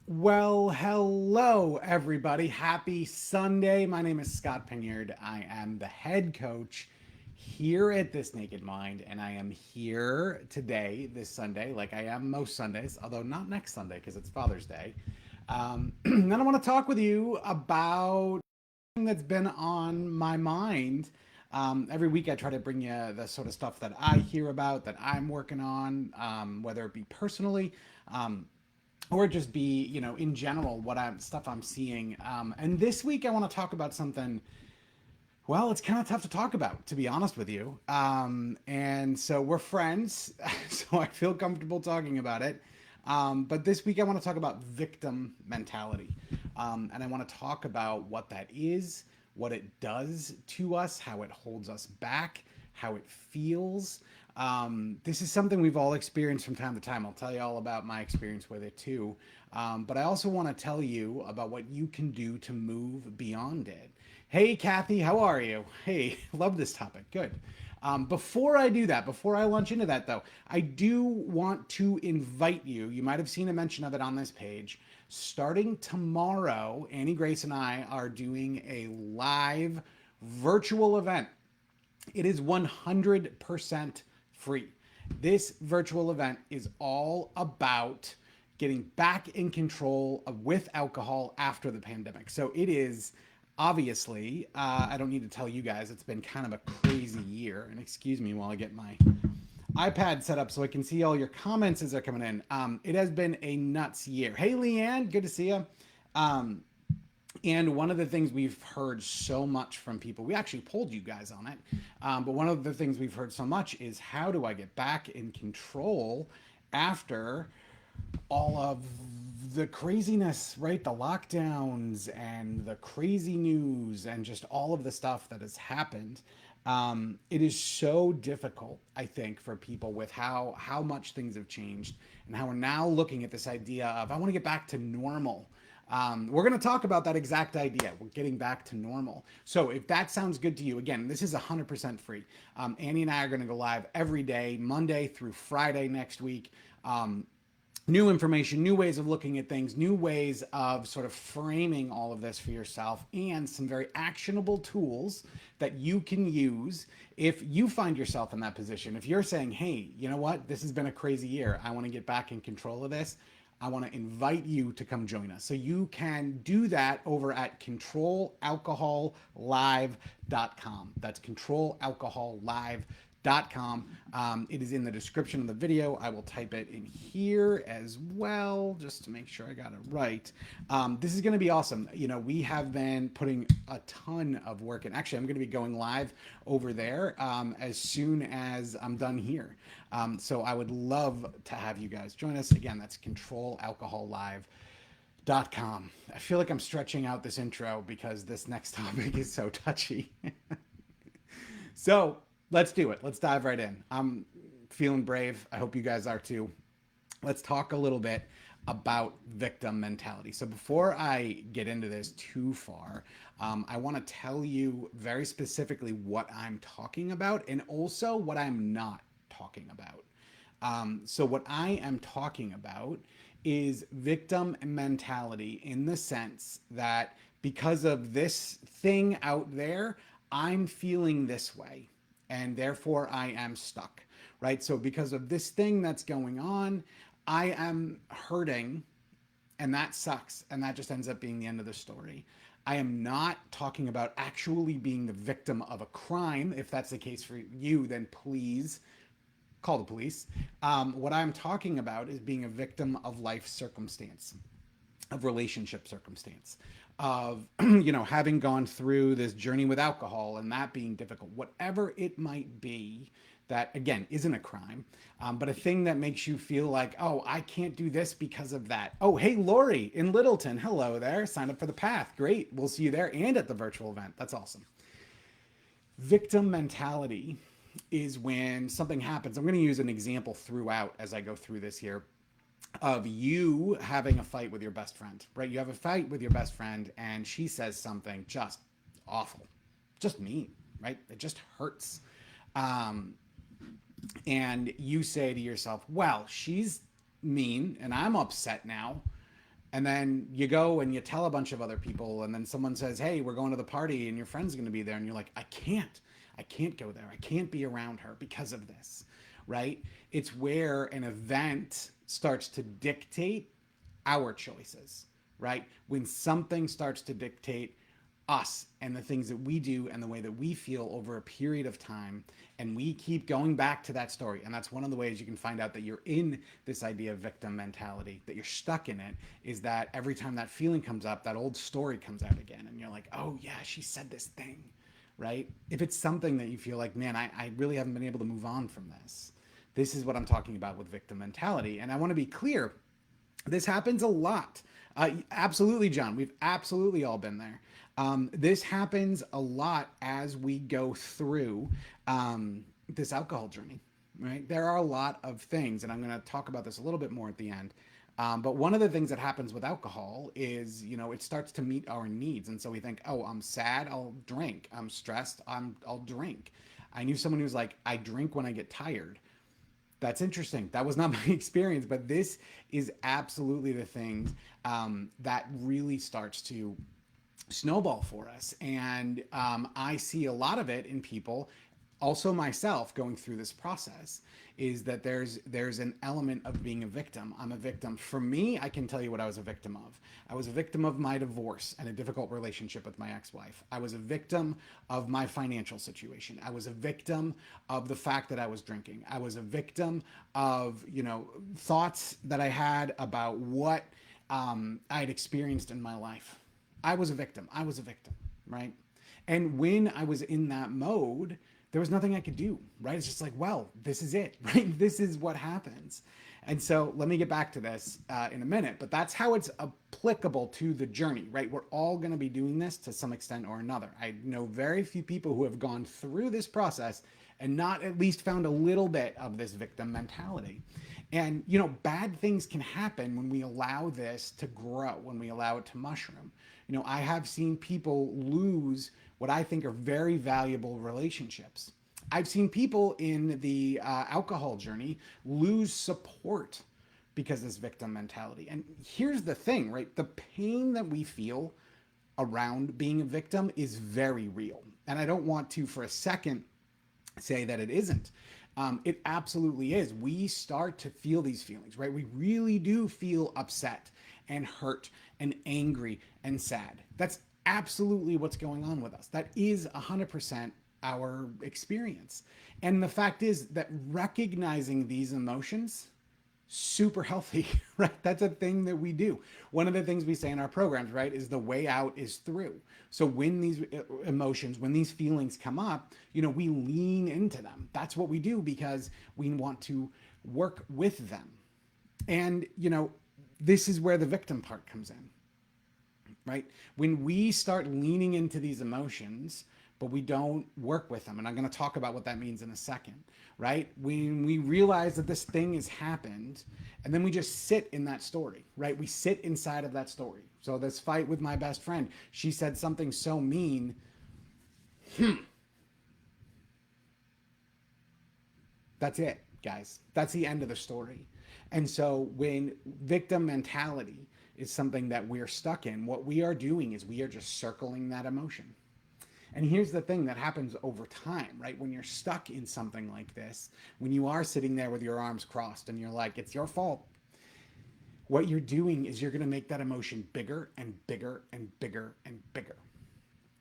Well, hello, everybody. Happy Sunday. My name is Scott Pinyard. I am the head coach here at This Naked Mind, and I am here today, this Sunday, like I am most Sundays, although not next Sunday because it's Father's Day. And I want to talk with you about something that's been on my mind. Every week, I try to bring you the sort of stuff that I hear about, that I'm working on, whether it be personally. Or just be, in general, what I'm stuff I'm seeing. And this week, I want to talk about something. Well, it's kind of tough to talk about, to be honest with you. And so we're friends, so I feel comfortable talking about it. But this week, I want to talk about victim mentality, and I want to talk about what that is, what it does to us, how it holds us back, how it feels. This is something we've all experienced from time to time. I'll tell you all about my experience with it too. But I also want to tell you about what you can do to move beyond it. Hey, Kathy, how are you? Hey, love this topic. Good. Before I do that, before I launch into that, though, I do want to invite you. You might have seen a mention of it on this page. Starting tomorrow, Annie Grace and I are doing a live virtual event. It is 100% free. This virtual event is all about getting back in control with alcohol after the pandemic. So it is obviously, I don't need to tell you guys, it's been kind of a crazy year. And excuse me while I get my iPad set up so I can see all your comments as they're coming in. It has been a nuts year. Hey, Leanne, good to see you. Um, and one of the things we've heard so much from people, we actually polled you guys on it, but one of the things we've heard so much is how do I get back in control after all of the craziness, right? The lockdowns and the crazy news and just all of the stuff that has happened. It is so difficult, I think, for people with how much things have changed and how we're now looking at this idea of I want to get back to normal. We're going to talk about that exact idea. We're getting back to normal. So if that sounds good to you, again, this is 100% free. Annie and I are going to go live every day, Monday through Friday next week. New information, new ways of looking at things, new ways of sort of framing all of this for yourself, and some very actionable tools that you can use if you find yourself in that position. If you're saying, hey, you know what, this has been a crazy year, I want to get back in control of this. I want to invite you to come join us. So you can do that over at controlalcohollive.com. That's controlalcohollive.com. It is in the description of the video. I will type it in here as well, just to make sure I got it right. This is going to be awesome. You know, we have been putting a ton of work in. Actually, I'm going to be going live over there as soon as I'm done here. So I would love to have you guys join us. Again, that's controlalcohollive.com. I feel like I'm stretching out this intro because this next topic is so touchy. So let's do it. Let's dive right in. I'm feeling brave. I hope you guys are too. Let's talk a little bit about victim mentality. So before I get into this too far, I want to tell you very specifically what I'm talking about and also what I'm not talking about. So what I am talking about is victim mentality in the sense that because of this thing out there, I'm feeling this way and therefore I am stuck, right? So because of this thing that's going on, I am hurting and that sucks. And that just ends up being the end of the story. I am not talking about actually being the victim of a crime. If that's the case for you, then please call the police. What I'm talking about is being a victim of life circumstance, of relationship circumstance, of having gone through this journey with alcohol and that being difficult, whatever it might be. That again isn't a crime, but a thing that makes you feel like, oh, I can't do this because of that. Oh, hey, Lori in Littleton, hello there. Sign up for the path. Great, we'll see you there and at the virtual event. That's awesome. Victim mentality is when something happens. I'm going to use an example throughout as I go through this here of you having a fight with your best friend, right? You have a fight with your best friend and she says something just awful, just mean, right? It just hurts. Um, and you say to yourself, well, she's mean and I'm upset now. And then you go and you tell a bunch of other people, and then someone says, hey, we're going to the party and your friend's going to be there. And you're like, I can't go there. I can't be around her because of this, right? It's where an event starts to dictate our choices, right? When something starts to dictate us and the things that we do and the way that we feel over a period of time, and we keep going back to that story. And that's one of the ways you can find out that you're in this idea of victim mentality, that you're stuck in it, is that every time that feeling comes up, that old story comes out again, and you're like, oh yeah, she said this thing, right? If it's something that you feel like, man, I really haven't been able to move on from this, this is what I'm talking about with victim mentality. And I want to be clear, this happens a lot. Absolutely, John. We've absolutely all been there. This happens a lot as we go through this alcohol journey, right? There are a lot of things, and I'm going to talk about this a little bit more at the end. But one of the things that happens with alcohol is, it starts to meet our needs. And so we think, oh, I'm sad, I'll drink. I'm stressed, I'll drink. I knew someone who was like, I drink when I get tired. That's interesting. That was not my experience, but this is absolutely the thing that really starts to snowball for us. And I see a lot of it in people, also myself going through this process, is that there's an element of being a victim. I'm a victim. For me, I can tell you what I was a victim of. I was a victim of my divorce and a difficult relationship with my ex-wife. I was a victim of my financial situation. I was a victim of the fact that I was drinking. I was a victim of, thoughts that I had about what I had experienced in my life. I was a victim. I was a victim, right? And when I was in that mode, there was nothing I could do, right? It's just like, well, this is it, right? This is what happens. And so let me get back to this in a minute, but that's how it's applicable to the journey, right? We're all going to be doing this to some extent or another. I know very few people who have gone through this process and not at least found a little bit of this victim mentality. And, bad things can happen when we allow this to grow, when we allow it to mushroom. I have seen people lose what I think are very valuable relationships. I've seen people in the alcohol journey lose support because of this victim mentality. And here's the thing, right? The pain that we feel around being a victim is very real. And I don't want to, for a second, say that it isn't. It absolutely is. We start to feel these feelings, right? We really do feel upset and hurt and angry and sad. That's absolutely what's going on with us. That is 100% our experience. And the fact is that recognizing these emotions, super healthy, right? That's a thing that we do. One of the things we say in our programs, right, is the way out is through. So when these emotions, when these feelings come up, we lean into them. That's what we do because we want to work with them. And, this is where the victim part comes in, right? When we start leaning into these emotions, but we don't work with them, and I'm going to talk about what that means in a second, right? When we realize that this thing has happened, and then we just sit in that story, right? We sit inside of that story. So this fight with my best friend, she said something so mean. That's it, guys. That's the end of the story. And so when victim mentality is something that we're stuck in, what we are doing is we are just circling that emotion. And here's the thing that happens over time, right? When you're stuck in something like this, when you are sitting there with your arms crossed and you're like, it's your fault, what you're doing is you're going to make that emotion bigger and bigger and bigger and bigger.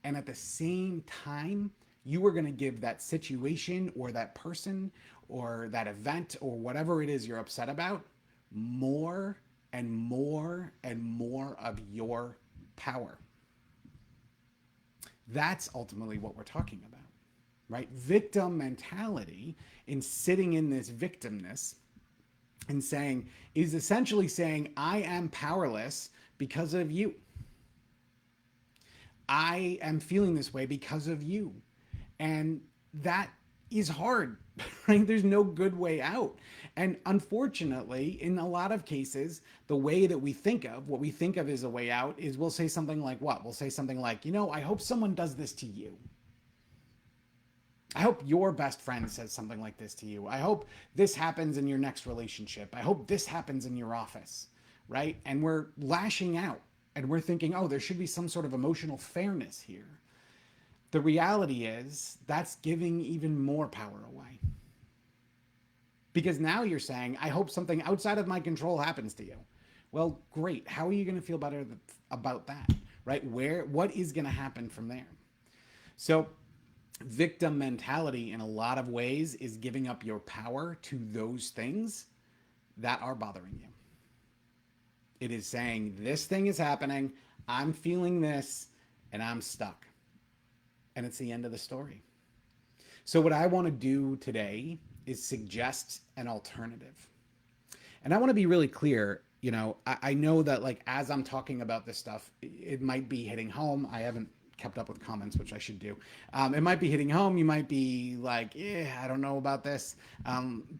And at the same time, you are going to give that situation or that person or that event or whatever it is you're upset about more and more and more of your power. That's ultimately what we're talking about, right? Victim mentality, in sitting in this victimness and saying, is essentially saying, I am powerless because of you. I am feeling this way because of you. And that is hard, right? There's no good way out. And unfortunately, in a lot of cases, the way that we think of, what we think of as a way out is we'll say something like what? We'll say something like, I hope someone does this to you. I hope your best friend says something like this to you. I hope this happens in your next relationship. I hope this happens in your office, right? And we're lashing out and we're thinking, oh, there should be some sort of emotional fairness here. The reality is that's giving even more power away. Because now you're saying, I hope something outside of my control happens to you. Well, great. How are you going to feel better about that? Right? What is going to happen from there? So, victim mentality in a lot of ways is giving up your power to those things that are bothering you. It is saying, this thing is happening, I'm feeling this, and I'm stuck. And it's the end of the story. So, what I want to do today is suggest an alternative. And I want to be really clear. I know that, like, as I'm talking about this stuff, it might be hitting home. I haven't kept up with comments, which I should do. It might be hitting home. You might be like, I don't know about this.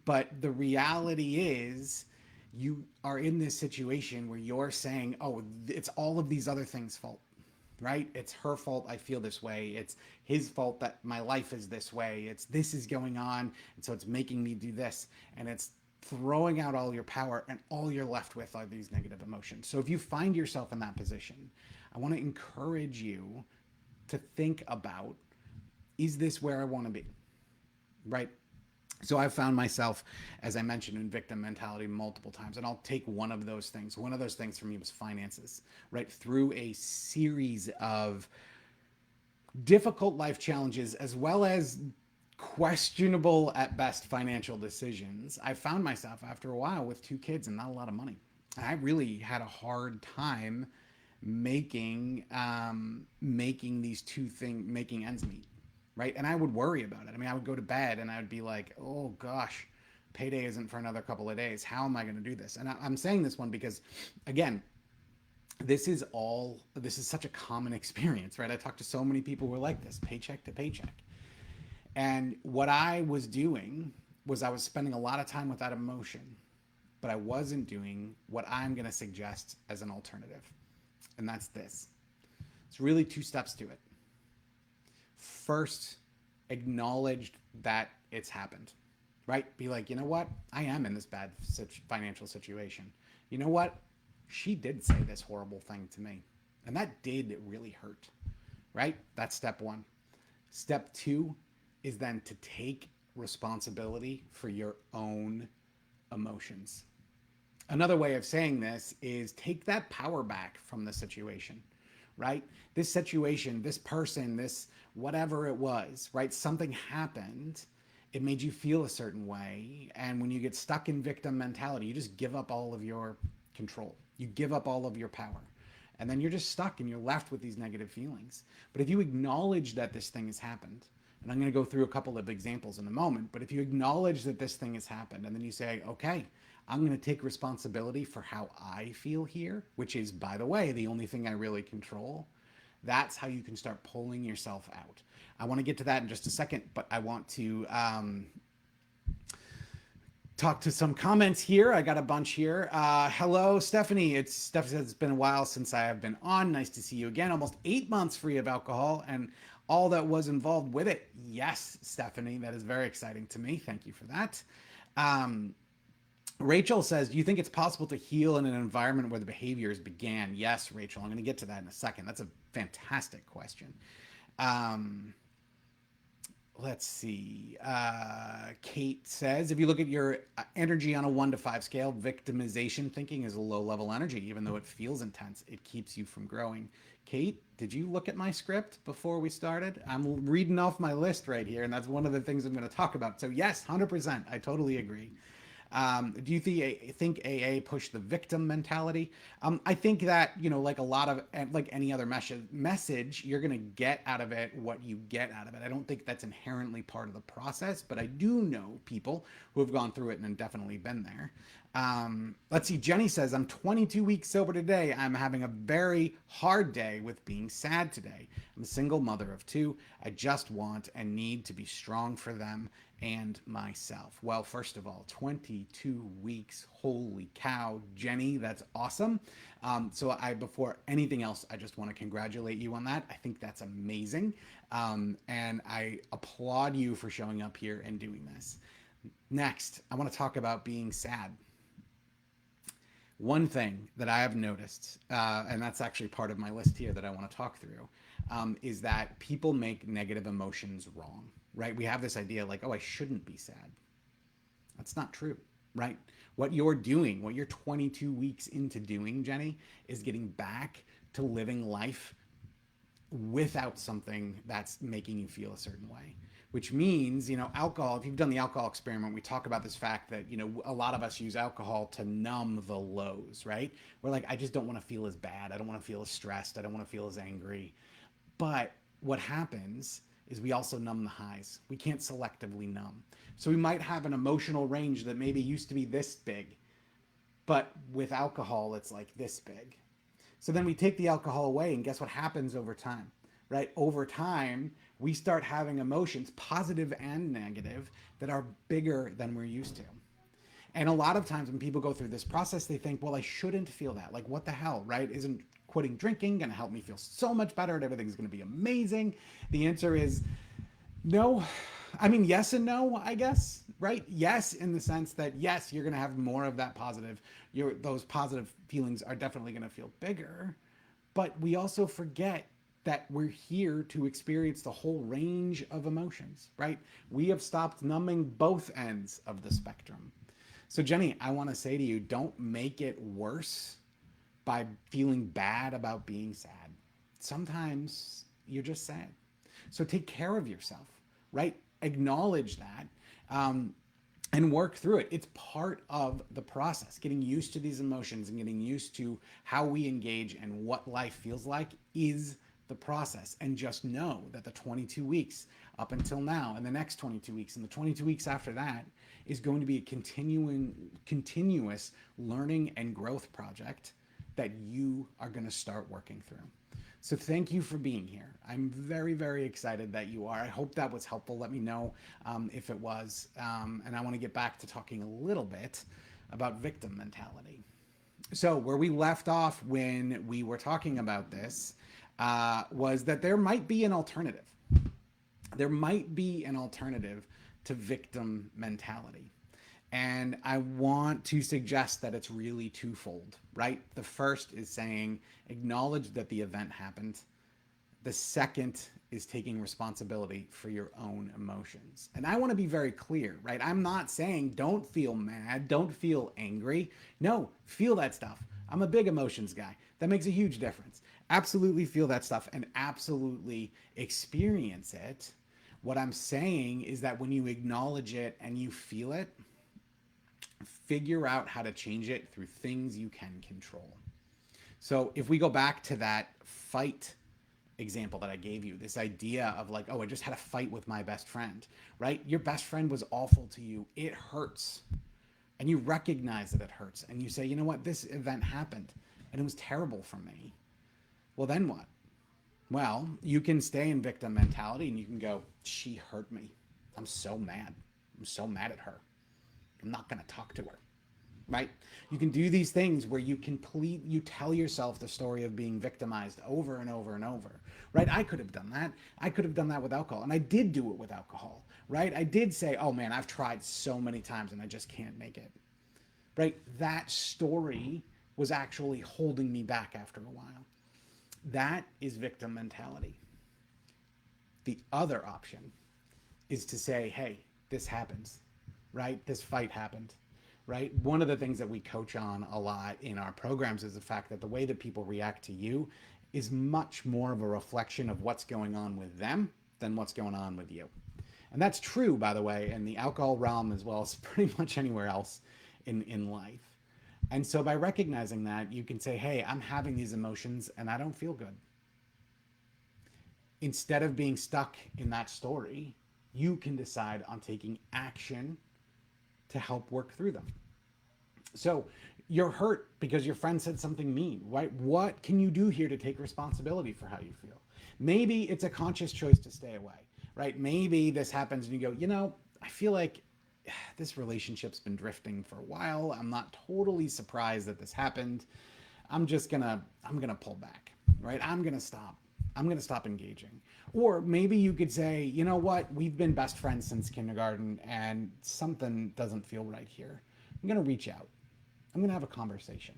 But the reality is, you are in this situation where you're saying, oh, it's all of these other things' fault, right? It's her fault I feel this way. It's his fault that my life is this way. It's this is going on. And so it's making me do this. And it's throwing out all your power, and all you're left with are these negative emotions. So if you find yourself in that position, I want to encourage you to think about, is this where I want to be? Right? So I've found myself, as I mentioned, in victim mentality multiple times. And I'll take one of those things. One of those things for me was finances, right? Through a series of difficult life challenges, as well as questionable at best financial decisions, I found myself after a while with two kids and not a lot of money. I really had a hard time making these two things, making ends meet, right? And I would worry about it. I mean, I would go to bed and I would be like, oh gosh, payday isn't for another couple of days. How am I going to do this? And I'm saying this one because, again, this is such a common experience, right? I talk to so many people who are like this, paycheck to paycheck. And what I was doing was I was spending a lot of time with that emotion, but I wasn't doing what I'm going to suggest as an alternative. And that's this. It's really two steps to it. First, acknowledge that it's happened, right? Be like, you know what? I am in this bad financial situation. You know what? She did say this horrible thing to me. And that did really hurt, right? That's step one. Step two is then to take responsibility for your own emotions. Another way of saying this is take that power back from the situation, right? This situation, this person, this whatever it was, right? Something happened. It made you feel a certain way. And when you get stuck in victim mentality, you just give up all of your control. You give up all of your power. And then you're just stuck and you're left with these negative feelings. But if you acknowledge that this thing has happened, and I'm going to go through a couple of examples in a moment, but if you acknowledge that this thing has happened and then you say, okay, I'm going to take responsibility for how I feel here, which is, by the way, the only thing I really control, that's how you can start pulling yourself out. I want to get to that in just a second, but I want to talk to some comments here. I got a bunch here. Hello, Stephanie. Stephanie says it's been a while since I have been on. Nice to see you again. Almost 8 months free of alcohol and all that was involved with it. Yes, Stephanie, that is very exciting to me. Thank you for that. Rachel says, do you think it's possible to heal in an environment where the behaviors began? Yes, Rachel. I'm going to get to that in a second. That's a fantastic question. Let's see. Kate says, if you look at your energy on a 1 to 5 scale, victimization thinking is a low level energy. Even though it feels intense, it keeps you from growing. Kate, did you look at my script before we started? I'm reading off my list right here, and that's one of the things I'm going to talk about. So yes, 100%. I totally agree. Do you think AA pushed the victim mentality? I think that, like a lot of, like any other message, you're going to get out of it what you get out of it. I don't think that's inherently part of the process, but I do know people who have gone through it and definitely been there. Let's see. Jenny says, I'm 22 weeks sober today. I'm having a very hard day with being sad today. I'm a single mother of 2. I just want and need to be strong for them and myself. Well, first of all, 22 weeks. Holy cow, Jenny, that's awesome. So before anything else, I just want to congratulate you on that. I think that's amazing. And I applaud you for showing up here and doing this. Next, I want to talk about being sad. One thing that I have noticed, and that's actually part of my list here that I want to talk through, is that people make negative emotions wrong, right? We have this idea like, oh, I shouldn't be sad. That's not true, right? What you're doing, what you're 22 weeks into doing, Jenny, is getting back to living life without something that's making you feel a certain way. Which means, alcohol, if you've done the alcohol experiment, we talk about this fact that, a lot of us use alcohol to numb the lows, right? We're like, I just don't want to feel as bad. I don't want to feel as stressed. I don't want to feel as angry. But what happens is we also numb the highs. We can't selectively numb. So we might have an emotional range that maybe used to be this big, but with alcohol, it's like this big. So then we take the alcohol away, and guess what happens over time, right? Over time, we start having emotions, positive and negative, that are bigger than we're used to. And a lot of times when people go through this process, they think, well, I shouldn't feel that. Like, what the hell, right? Isn't quitting drinking going to help me feel so much better and everything's going to be amazing? The answer is no. I mean, yes and no, I guess, right? Yes, in the sense that, yes, you're going to have more of that positive. Those positive feelings are definitely going to feel bigger. But we also forget that we're here to experience the whole range of emotions, right? We have stopped numbing both ends of the spectrum. So, Jenny, I want to say to you, don't make it worse by feeling bad about being sad. Sometimes you're just sad. So take care of yourself, right? Acknowledge that, and work through it. It's part of the process. Getting used to these emotions and getting used to how we engage and what life feels like is the process. And just know that the 22 weeks up until now and the next 22 weeks and the 22 weeks after that is going to be a continuous learning and growth project that you are going to start working through. So thank you for being here. I'm very, very excited that you are. I hope that was helpful. Let me know if it was. And I want to get back to talking a little bit about victim mentality. So where we left off when we were talking about this was that there might be an alternative. There might be an alternative to victim mentality. And I want to suggest that it's really twofold, right? The first is saying, acknowledge that the event happened. The second is taking responsibility for your own emotions. And I want to be very clear, right? I'm not saying don't feel mad, don't feel angry. No, feel that stuff. I'm a big emotions guy. That makes a huge difference. Absolutely feel that stuff and absolutely experience it. What I'm saying is that when you acknowledge it and you feel it, figure out how to change it through things you can control. So if we go back to that fight example that I gave you, this idea of like, oh, I just had a fight with my best friend, right? Your best friend was awful to you. It hurts. And you recognize that it hurts. And you say, you know what? This event happened and it was terrible for me. Well, then what? Well, you can stay in victim mentality and you can go, she hurt me. I'm so mad. I'm so mad at her. I'm not going to talk to her, right? You can do these things where you tell yourself the story of being victimized over and over and over, right? I could have done that. I could have done that with alcohol, and I did do it with alcohol, right? I did say, oh man, I've tried so many times and I just can't make it, right? That story was actually holding me back after a while. That is victim mentality. The other option is to say, hey, this happens, right? This fight happened, right? One of the things that we coach on a lot in our programs is the fact that the way that people react to you is much more of a reflection of what's going on with them than what's going on with you. And that's true, by the way, in the alcohol realm as well as pretty much anywhere else in life. And so by recognizing that, you can say, hey, I'm having these emotions and I don't feel good. Instead of being stuck in that story, you can decide on taking action to help work through them. So you're hurt because your friend said something mean, right? What can you do here to take responsibility for how you feel? Maybe it's a conscious choice to stay away, right? Maybe this happens and you go, I feel like this relationship's been drifting for a while. I'm not totally surprised that this happened. I'm gonna pull back, right? I'm gonna stop engaging. Or maybe you could say, you know what? We've been best friends since kindergarten and something doesn't feel right here. I'm gonna reach out. I'm going to have a conversation.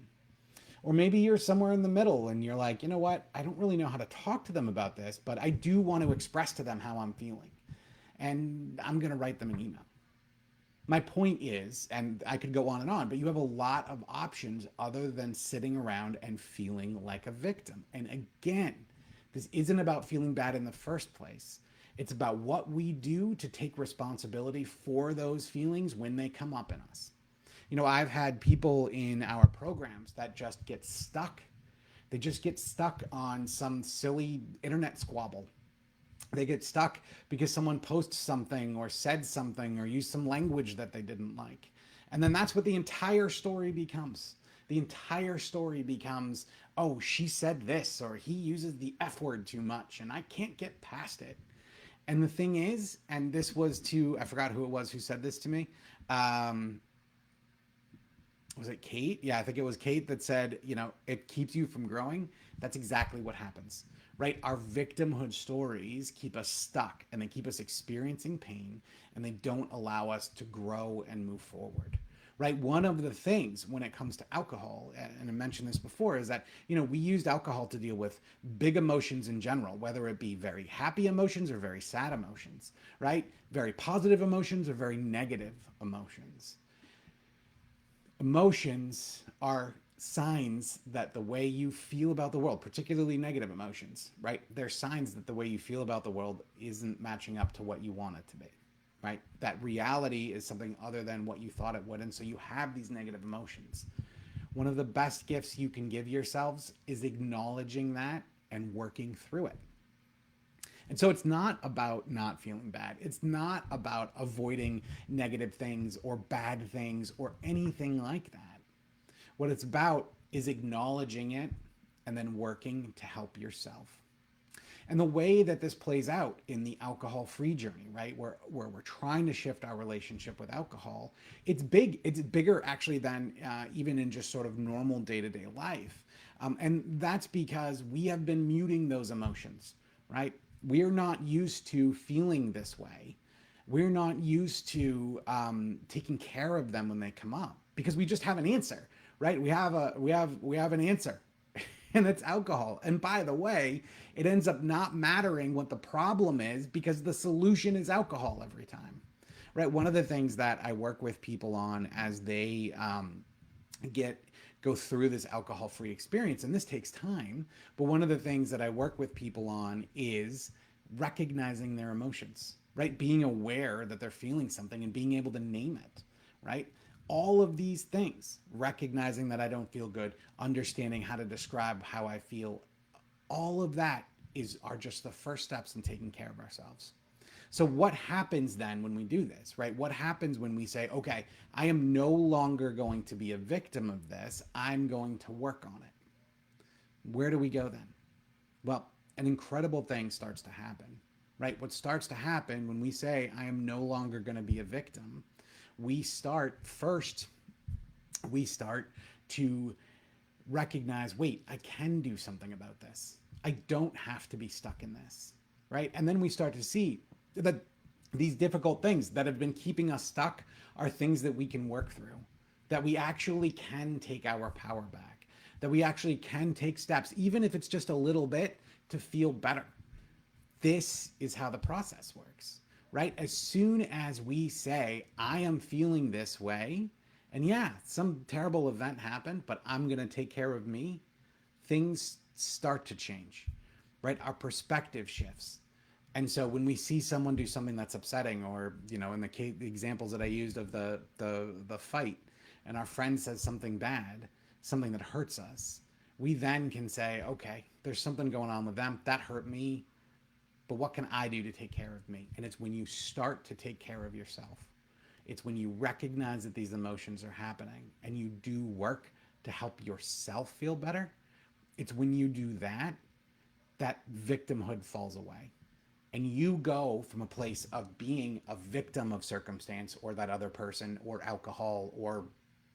Or maybe you're somewhere in the middle and you're like, you know what? I don't really know how to talk to them about this, but I do want to express to them how I'm feeling. And I'm going to write them an email. My point is, and I could go on, but you have a lot of options other than sitting around and feeling like a victim. And again, this isn't about feeling bad in the first place. It's about what we do to take responsibility for those feelings when they come up in us. You know, I've had people in our programs that just get stuck. They just get stuck on some silly internet squabble. They get stuck because someone posts something or said something or used some language that they didn't like. And then that's what the entire story becomes. The entire story becomes, oh, she said this, or he uses the F word too much, and I can't get past it. And the thing is, and this was to, I forgot who it was who said this to me. Um, was it Kate? Yeah, I think it was Kate that said, you know, it keeps you from growing. That's exactly what happens, right? Our victimhood stories keep us stuck and they keep us experiencing pain and they don't allow us to grow and move forward. Right. One of the things when it comes to alcohol, and I mentioned this before, is that, you know, we used alcohol to deal with big emotions in general, whether it be very happy emotions or very sad emotions, right? Very positive emotions or very negative emotions. Emotions are signs that the way you feel about the world, particularly negative emotions, right? They're signs that the way you feel about the world isn't matching up to what you want it to be, right? That reality is something other than what you thought it would. And so you have these negative emotions. One of the best gifts you can give yourselves is acknowledging that and working through it. And so it's not about not feeling bad. It's not about avoiding negative things or bad things or anything like that. What it's about is acknowledging it and then working to help yourself. And the way that this plays out in the alcohol free journey, right, where we're trying to shift our relationship with alcohol, it's big. It's bigger actually than even in just sort of normal day to day life. And that's because we have been muting those emotions, right? We're not used to feeling this way. We're not used to taking care of them when they come up because we just have an answer, right? We have an answer, and it's alcohol. And by the way, it ends up not mattering what the problem is because the solution is alcohol every time, right? One of the things that I work with people on as they get go through this alcohol free experience, and this takes time, but one of the things that I work with people on is recognizing their emotions, right? Being aware that they're feeling something and being able to name it, right? All of these things, recognizing that I don't feel good, understanding how to describe how I feel, all of that is are just the first steps in taking care of ourselves. So what happens then when we do this, right? What happens when we say, okay, I am no longer going to be a victim of this. I'm going to work on it. Where do we go then? Well, an incredible thing starts to happen, right? What starts to happen when we say, I am no longer going to be a victim, we start first, we start to recognize, wait, I can do something about this. I don't have to be stuck in this, right? And then we start to see that these difficult things that have been keeping us stuck are things that we can work through, that we actually can take our power back, that we actually can take steps, even if it's just a little bit, to feel better. This is how the process works, right? As soon as we say, I am feeling this way, and yeah, some terrible event happened, but I'm going to take care of me, things start to change, right? Our perspective shifts. And so when we see someone do something that's upsetting, or you know, in the examples that I used of the fight, and our friend says something bad, something that hurts us, we then can say, okay, there's something going on with them that hurt me, but what can I do to take care of me? And it's when you start to take care of yourself. It's when you recognize that these emotions are happening and you do work to help yourself feel better. It's when you do that that victimhood falls away. And you go from a place of being a victim of circumstance or that other person or alcohol or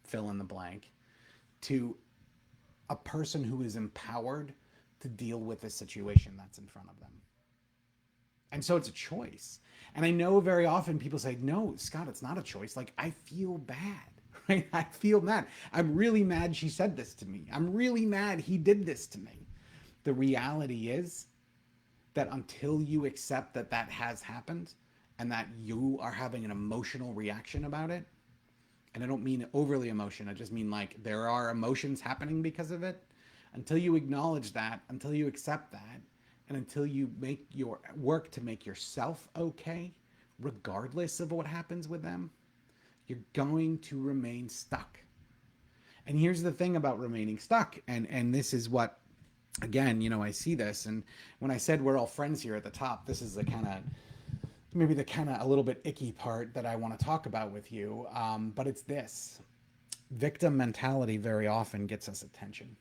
fill in the blank to a person who is empowered to deal with the situation that's in front of them. And so it's a choice. And I know very often people say, no, Scott, it's not a choice. Like, I feel bad. right? I feel mad. I'm really mad she said this to me. I'm really mad he did this to me. The reality is that until you accept that that has happened and that you are having an emotional reaction about it, and I don't mean overly emotion, I just mean like there are emotions happening because of it. Until you acknowledge that, until you accept that, and until you make your work to make yourself okay, regardless of what happens with them, you're going to remain stuck. And here's the thing about remaining stuck, and this is what, again, I see this, and when I said we're all friends here at the top, this is the kind of maybe the kind of a little bit icky part that I want to talk about with you. But it's this: victim mentality very often gets us attention.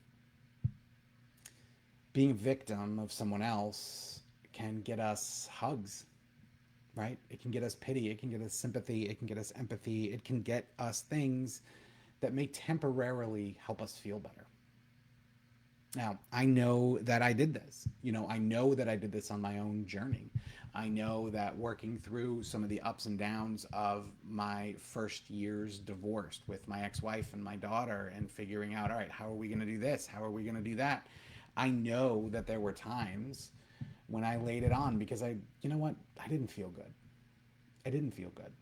Being a victim of someone else can get us hugs, right? It can get us pity, it can get us sympathy, it can get us empathy, it can get us things that may temporarily help us feel better. Now, I know that I did this. I know that I did this on my own journey. I know that working through some of the ups and downs of my first year's divorce with my ex wife and my daughter and figuring out, all right, how are we going to do this? How are we going to do that? I know that there were times when I laid it on because you know what? I didn't feel good. I didn't feel good.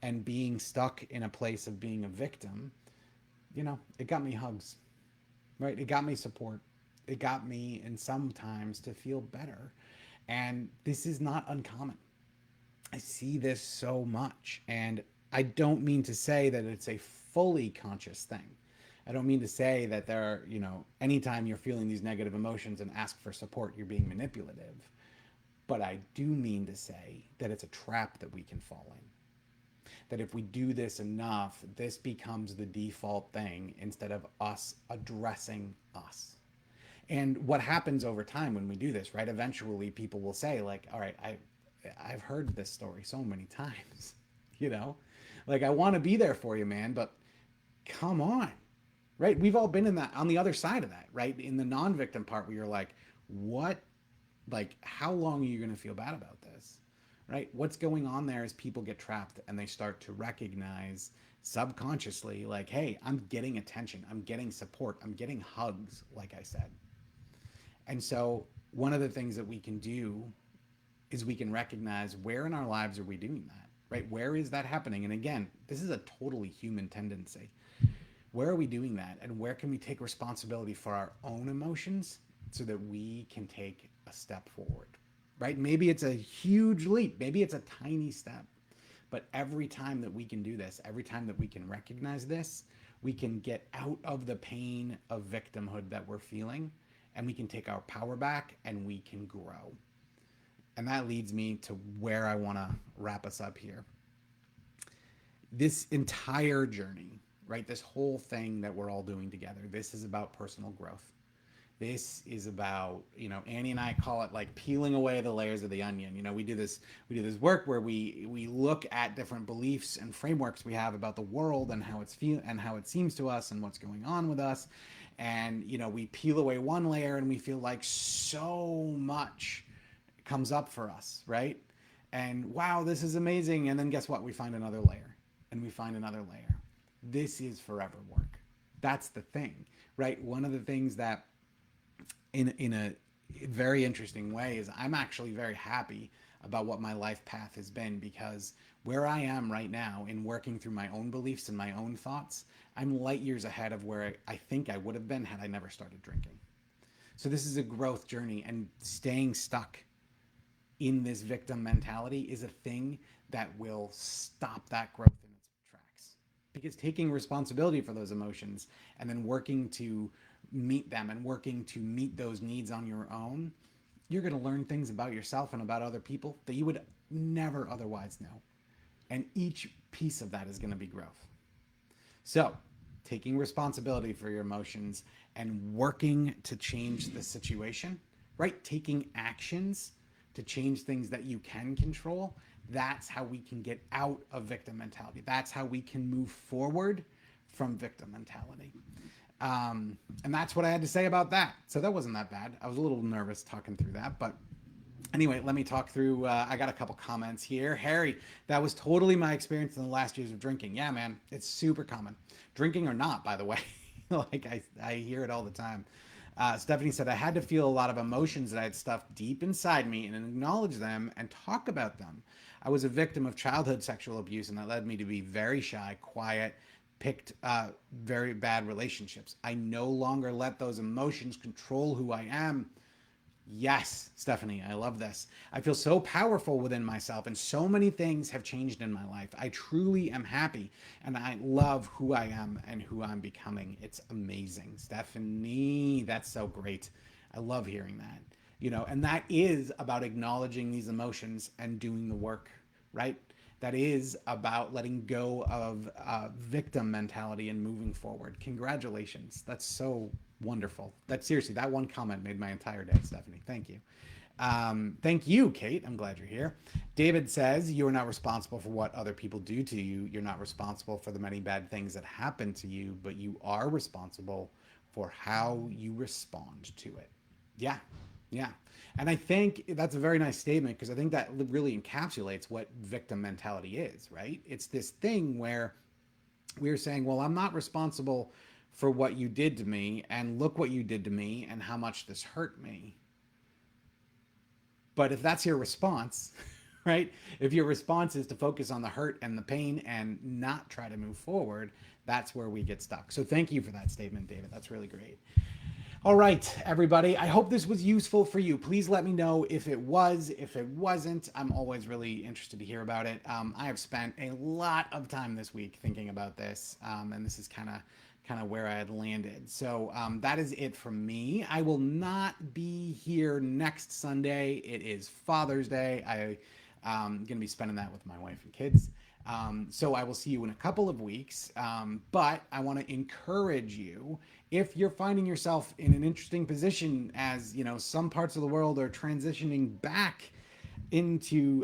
And being stuck in a place of being a victim, it got me hugs, right? It got me support. It got me, and sometimes, to feel better. And this is not uncommon. I see this so much. And I don't mean to say that it's a fully conscious thing. I don't mean to say that anytime you're feeling these negative emotions and ask for support, you're being manipulative. But I do mean to say that it's a trap that we can fall in. That if we do this enough, this becomes the default thing instead of us addressing us. And what happens over time when we do this, right? Eventually people will say, like, all right, I've heard this story so many times, you know? Like, I want to be there for you, man, but come on. Right? We've all been in that, on the other side of that, right? In the non-victim part where you're like, what, like, how long are you going to feel bad about this? Right? What's going on there is people get trapped and they start to recognize subconsciously, like, hey, I'm getting attention, I'm getting support, I'm getting hugs, like I said. And so one of the things that we can do is we can recognize where in our lives are we doing that, right? Where is that happening? And again, this is a totally human tendency. Where are we doing that? And where can we take responsibility for our own emotions so that we can take a step forward, right? Maybe it's a huge leap. Maybe it's a tiny step. But every time that we can do this, every time that we can recognize this, we can get out of the pain of victimhood that we're feeling, and we can take our power back and we can grow. And that leads me to where I want to wrap us up here. This entire journey, right? This whole thing that we're all doing together, this is about personal growth. This is about, Annie and I call it like peeling away the layers of the onion. We do this work where we look at different beliefs and frameworks we have about the world and how it seems to us and what's going on with us. And we peel away one layer and we feel like so much comes up for us, right? And wow, this is amazing. And then guess what? We find another layer and we find another layer. This is forever work. That's the thing, right? One of the things that in a very interesting way is I'm actually very happy about what my life path has been, because where I am right now in working through my own beliefs and my own thoughts, I'm light years ahead of where I think I would have been had I never started drinking. So this is a growth journey, and staying stuck in this victim mentality is a thing that will stop that growth in its tracks. Because taking responsibility for those emotions and then working to meet them and working to meet those needs on your own, you're going to learn things about yourself and about other people that you would never otherwise know. And each piece of that is going to be growth. So, taking responsibility for your emotions and working to change the situation, right? Taking actions to change things that you can control. That's how we can get out of victim mentality. That's how we can move forward from victim mentality. And that's what I had to say about that. So that wasn't that bad. I was a little nervous talking through that, but Anyway, let me talk through. I got a couple comments here. Harry, that was totally my experience in the last years of drinking. Yeah, man, it's super common. Drinking or not, by the way. Like I hear it all the time. Stephanie said, I had to feel a lot of emotions that I had stuffed deep inside me and acknowledge them and talk about them. I was a victim of childhood sexual abuse, and that led me to be very shy, quiet, picked very bad relationships. I no longer let those emotions control who I am. Yes, Stephanie, I love this. I feel so powerful within myself, and so many things have changed in my life. I truly am happy, and I love who I am and who I'm becoming. It's amazing. Stephanie, that's so great. I love hearing that. And that is about acknowledging these emotions and doing the work, right? That is about letting go of victim mentality and moving forward. Congratulations. That's so wonderful. That seriously, that one comment made my entire day, Stephanie. Thank you. Thank you, Kate. I'm glad you're here. David says, you are not responsible for what other people do to you. You're not responsible for the many bad things that happen to you, but you are responsible for how you respond to it. Yeah, yeah. And I think that's a very nice statement because I think that really encapsulates what victim mentality is, right? It's this thing where we're saying, well, I'm not responsible for what you did to me, and look what you did to me and how much this hurt me. But if that's your response, right? If your response is to focus on the hurt and the pain and not try to move forward, that's where we get stuck. So thank you for that statement, David. That's really great. All right, everybody. I hope this was useful for you. Please let me know if it was. If it wasn't, I'm always really interested to hear about it. I have spent a lot of time this week thinking about this, and this is kind of where I had landed. So that is it from me. I will not be here next Sunday. It is Father's Day. I'm going to be spending that with my wife and kids. So I will see you in a couple of weeks. But I want to encourage you, if you're finding yourself in an interesting position, as some parts of the world are transitioning back into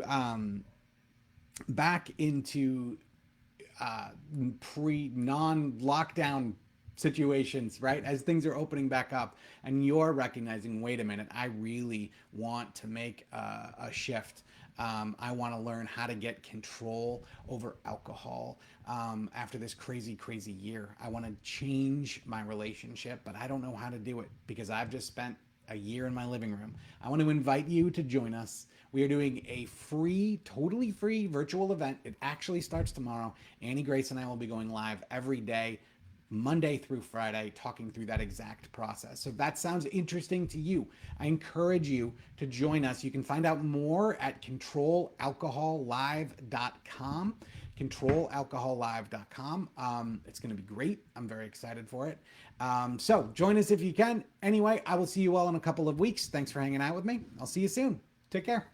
pre non-lockdown situations, right? As things are opening back up and you're recognizing, wait a minute, I really want to make a shift. I want to learn how to get control over alcohol after this crazy, crazy year. I want to change my relationship, but I don't know how to do it because I've just spent a year in my living room. I want to invite you to join us. We are doing a free, totally free virtual event. It actually starts tomorrow. Annie Grace and I will be going live every day, Monday through Friday, talking through that exact process. So if that sounds interesting to you, I encourage you to join us. You can find out more at controlalcohollive.com. controlalcohollive.com. It's going to be great. I'm very excited for it. So join us if you can. Anyway, I will see you all in a couple of weeks. Thanks for hanging out with me. I'll see you soon. Take care.